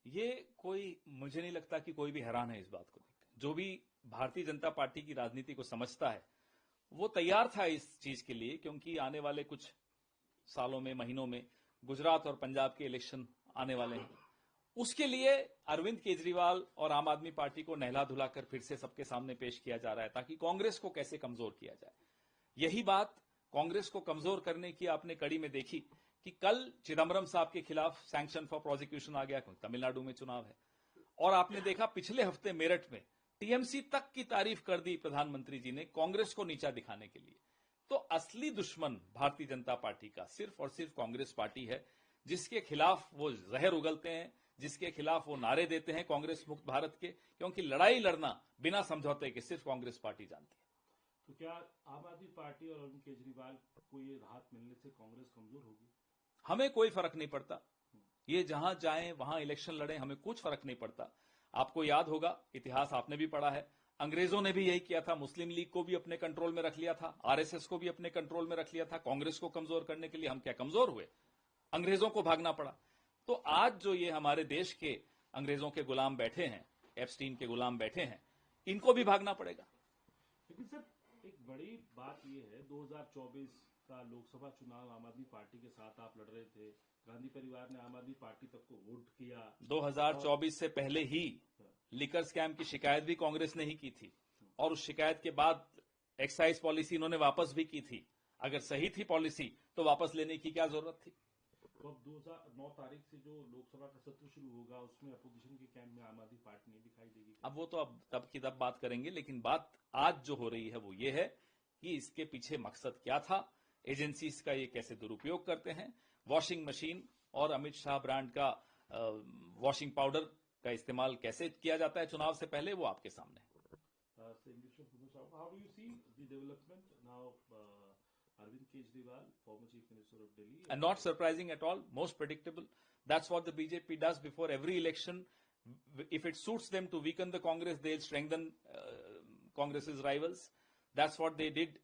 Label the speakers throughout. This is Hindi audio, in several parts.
Speaker 1: ये कोई, मुझे नहीं लगता कि कोई भी हैरान है इस बात को देख। जो भी भारतीय जनता पार्टी की राजनीति को समझता है वो तैयार था इस चीज के लिए, क्योंकि आने वाले कुछ सालों में, महीनों में गुजरात और पंजाब के इलेक्शन आने वाले हैं। उसके लिए अरविंद केजरीवाल और आम आदमी पार्टी को नहला धुलाकर फिर से सबके सामने पेश किया जा रहा है, ताकि कांग्रेस को कैसे कमजोर किया जाए। यही बात कांग्रेस को कमजोर करने की आपने कड़ी में देखी कि कल चिदम्बरम साहब के खिलाफ सैंक्शन फॉर प्रोसिक्यूशन आ गया, तमिलनाडु में चुनाव है। और आपने देखा पिछले हफ्ते मेरठ में टीएमसी तक की तारीफ कर दी प्रधानमंत्री जी ने, कांग्रेस को नीचा दिखाने के लिए। तो असली दुश्मन भारतीय जनता पार्टी का सिर्फ और सिर्फ कांग्रेस पार्टी है, जिसके खिलाफ वो जहर उगलते हैं, जिसके खिलाफ वो नारे देते हैं कांग्रेस मुक्त भारत के, क्योंकि लड़ाई लड़ना बिना समझौते के सिर्फ कांग्रेस पार्टी जानती है।
Speaker 2: तो क्या आम आदमी पार्टी और अरविंद केजरीवाल को ये राहत मिलने से कांग्रेस कमजोर होगी?
Speaker 1: हमें कोई फर्क नहीं पड़ता, ये जहां जाएं वहां इलेक्शन लड़ें, हमें कुछ फर्क नहीं पड़ता। आपको याद होगा, इतिहास आपने भी पढ़ा है, अंग्रेजों ने भी यही किया था। मुस्लिम लीग को भी अपने कंट्रोल में रख लिया था, आरएसएस को भी अपने कंट्रोल में रख लिया था, कांग्रेस को कमजोर करने के लिए। हम क्या कमजोर हुए? अंग्रेजों को भागना पड़ा। तो आज जो ये हमारे देश के अंग्रेजों के गुलाम बैठे हैं, एप्स्टीन के गुलाम बैठे हैं, इनको भी भागना पड़ेगा।
Speaker 2: लेकिन सर, एक बड़ी बात यह है, 2024 का लोकसभा चुनाव आम आदमी पार्टी के साथ आप लड़ रहे थे, गांधी परिवार ने आम आदमी पार्टी तक को वोट किया।
Speaker 1: 2024 से पहले ही लिकर स्कैम की शिकायत भी कांग्रेस ने ही की थी, और उस शिकायत के बाद एक्साइज पॉलिसी इन्होंने वापस भी की थी। अगर सही थी पॉलिसी तो वापस लेने की क्या जरूरत थी?
Speaker 2: तो अब 2009 तारीख से जो लोकसभा का सत्र शुरू होगा, उसमें अपोजिशन के कैंप में आम आदमी पार्टी नहीं दिखाई देगी।
Speaker 1: अब वो तो अब तब की तब बात करेंगे, लेकिन बात आज जो हो रही है वो ये है कि इसके पीछे मकसद क्या था, एजेंसीज का ये कैसे दुरुपयोग करते हैं, वॉशिंग मशीन और अमित शाह ब्रांड का वॉशिंग पाउडर का इस्तेमाल कैसे किया जाता है चुनाव से पहले, वो आपके सामने है।
Speaker 2: How do you see the development now? Arvind Kejriwal, former Chief Minister of Delhi.
Speaker 1: And not surprising at all, most predictable. That's what the BJP does before every election. If it suits them to weaken the Congress, they'll strengthen Congress's rivals. That's what they did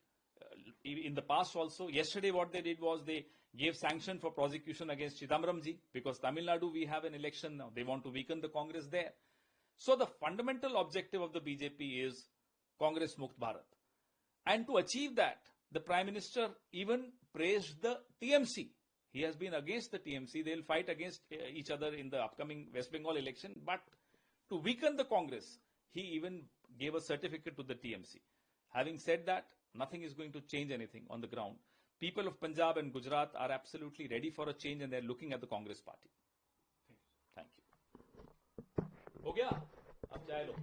Speaker 1: in the past also. Yesterday what they did was they gave sanction for prosecution against Chidambaram ji, because Tamil Nadu we have an election now. They want to weaken the Congress there. So the fundamental objective of the BJP is Congress Mukt Bharat. And to achieve that, the Prime Minister even praised the TMC. He has been against the TMC. They'll fight against each other in the upcoming West Bengal election. But to weaken the Congress, he even gave a certificate to the TMC. Having said that, nothing is going to change anything on the ground. People of Punjab and Gujarat are absolutely ready for a change, and they're looking at the Congress party. Thank you. हो गया, अब चाय लो।